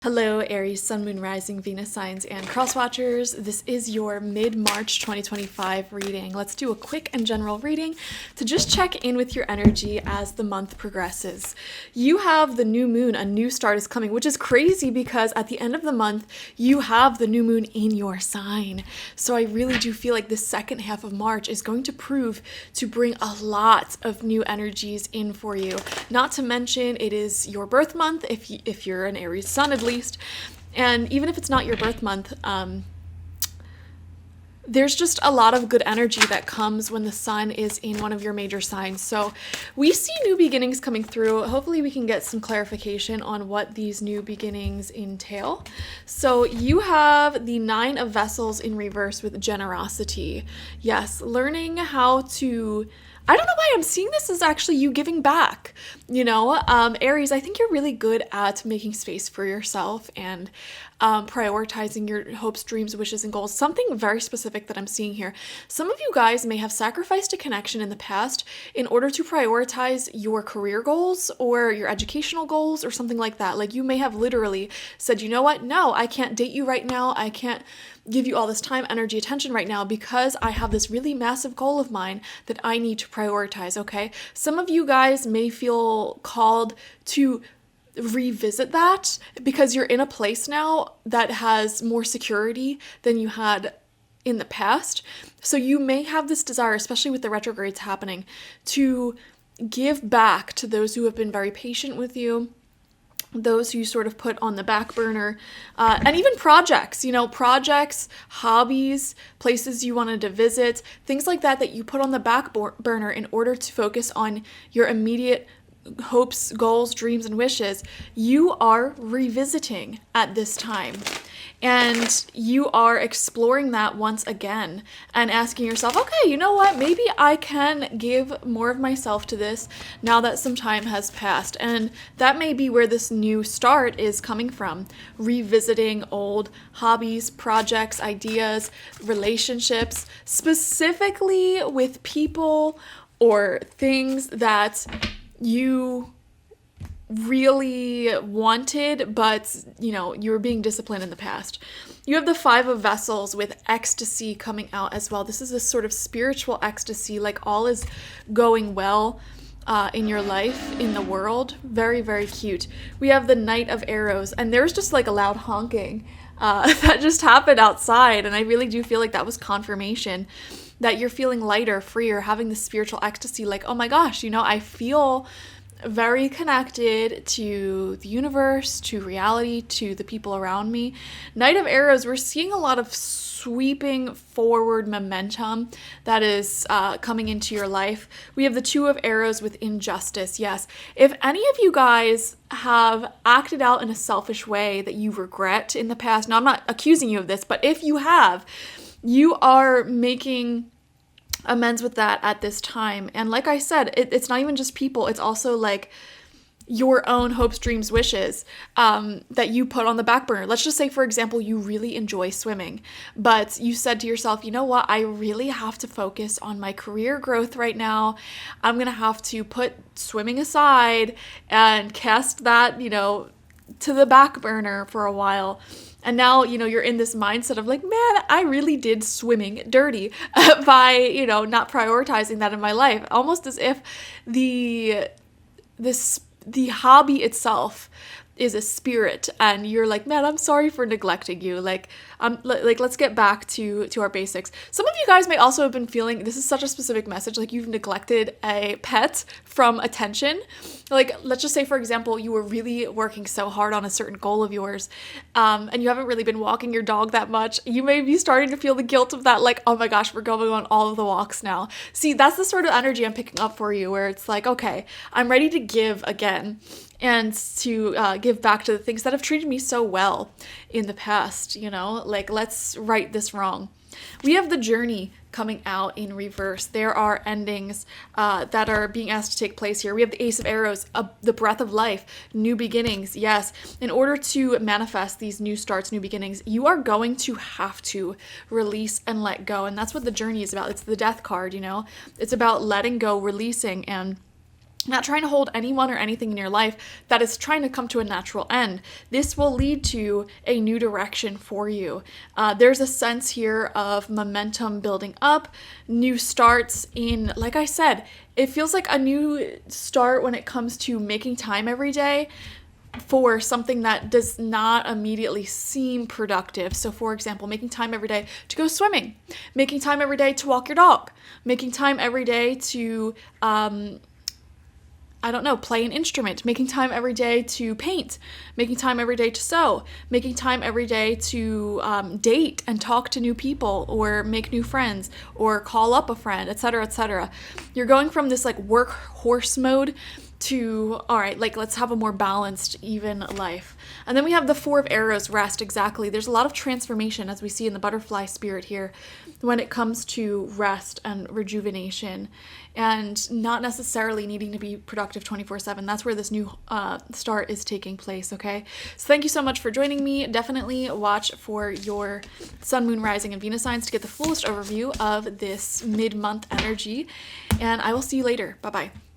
Hello, Aries, Sun, Moon, Rising, Venus signs, and cross watchers. This is your mid-March 2025 reading. Let's do a quick and general reading to just check in with your energy as the month progresses. You have the new moon, a new start is coming, which is crazy because at the end of the month, you have the new moon in your sign. So I really do feel like the second half of March is going to prove to bring a lot of new energies in for you. Not to mention, it is your birth month if you're an Aries sun, at least. And even if it's not your birth month, there's just a lot of good energy that comes when the sun is in one of your major signs. So we see new beginnings coming through. Hopefully we can get some clarification on what these new beginnings entail. So you have the Nine of Vessels in reverse with generosity. Yes, learning how to... I don't know why I'm seeing this as actually you giving back, Aries, I think you're really good at making space for yourself and prioritizing your hopes, dreams, wishes, and goals. Something very specific that I'm seeing here. Some of you guys may have sacrificed a connection in the past in order to prioritize your career goals or your educational goals or something like that. Like you may have literally said, you know what? No, I can't date you right now. I can't give you all this time, energy, attention right now because I have this really massive goal of mine that I need to prioritize, okay? Some of you guys may feel called to revisit that because you're in a place now that has more security than you had in the past. So you may have this desire, especially with the retrogrades happening, to give back to those who have been very patient with you, those who you sort of put on the back burner, and even projects, hobbies, places you wanted to visit, things like that you put on the back burner in order to focus on your immediate hopes, goals, dreams, and wishes. You are revisiting at this time. And you are exploring that once again and asking yourself, okay, you know what? Maybe I can give more of myself to this now that some time has passed. And that may be where this new start is coming from. Revisiting old hobbies, projects, ideas, relationships, specifically with people or things that you really wanted, but you were being disciplined in the past. You have the Five of Vessels with ecstasy coming out as well. This is a sort of spiritual ecstasy, like all is going well in your life, in the world. Very, very cute. We have the Knight of Arrows, and there's just like a loud honking that just happened outside, and I really do feel like that was confirmation that you're feeling lighter, freer, having this spiritual ecstasy, like, oh my gosh, I feel very connected to the universe, to reality, to the people around me. Knight of Arrows, we're seeing a lot of sweeping forward momentum that is coming into your life. We have the Two of Arrows with injustice. Yes, if any of you guys have acted out in a selfish way that you regret in the past, now I'm not accusing you of this, but if you have, you are making amends with that at this time. And like I said, it's not even just people, it's also like your own hopes, dreams, wishes that you put on the back burner. Let's just say, for example, you really enjoy swimming, but you said to yourself, you know what, I really have to focus on my career growth right now. I'm gonna have to put swimming aside and cast that, to the back burner for a while. And now, you're in this mindset of like, man, I really did swimming dirty by, not prioritizing that in my life. Almost as if the hobby itself is a spirit and you're like, man, I'm sorry for neglecting you. Like let's get back to our basics. Some of you guys may also have been feeling, this is such a specific message, like you've neglected a pet from attention. Like, let's just say, for example, you were really working so hard on a certain goal of yours, and you haven't really been walking your dog that much. You may be starting to feel the guilt of that, like, oh my gosh, we're going on all of the walks now. See, that's the sort of energy I'm picking up for you, where it's like, okay, I'm ready to give again and to give back to the things that have treated me so well in the past, like, let's right this wrong. We have the Journey coming out in reverse. There are endings that are being asked to take place here. We have the Ace of Arrows, the breath of life, new beginnings. Yes, in order to manifest these new starts, new beginnings, you are going to have to release and let go. And that's what the Journey is about. It's the Death card, It's about letting go, releasing, and not trying to hold anyone or anything in your life that is trying to come to a natural end. This will lead to a new direction for you. There's a sense here of momentum building up, new starts in, like I said, it feels like a new start when it comes to making time every day for something that does not immediately seem productive. So for example, making time every day to go swimming, making time every day to walk your dog, making time every day to play an instrument, making time every day to paint, making time every day to sew, making time every day to date and talk to new people or make new friends or call up a friend, etc., etc. You're going from this like workhorse mode to, all right, like let's have a more balanced, even life. And then we have the Four of Arrows, rest, exactly. There's a lot of transformation, as we see in the butterfly spirit here, when it comes to rest and rejuvenation and not necessarily needing to be productive 24/7. That's where this new start is taking place, okay? So thank you so much for joining me. Definitely watch for your sun, moon, rising, and Venus signs to get the fullest overview of this mid-month energy. And I will see you later. Bye-bye.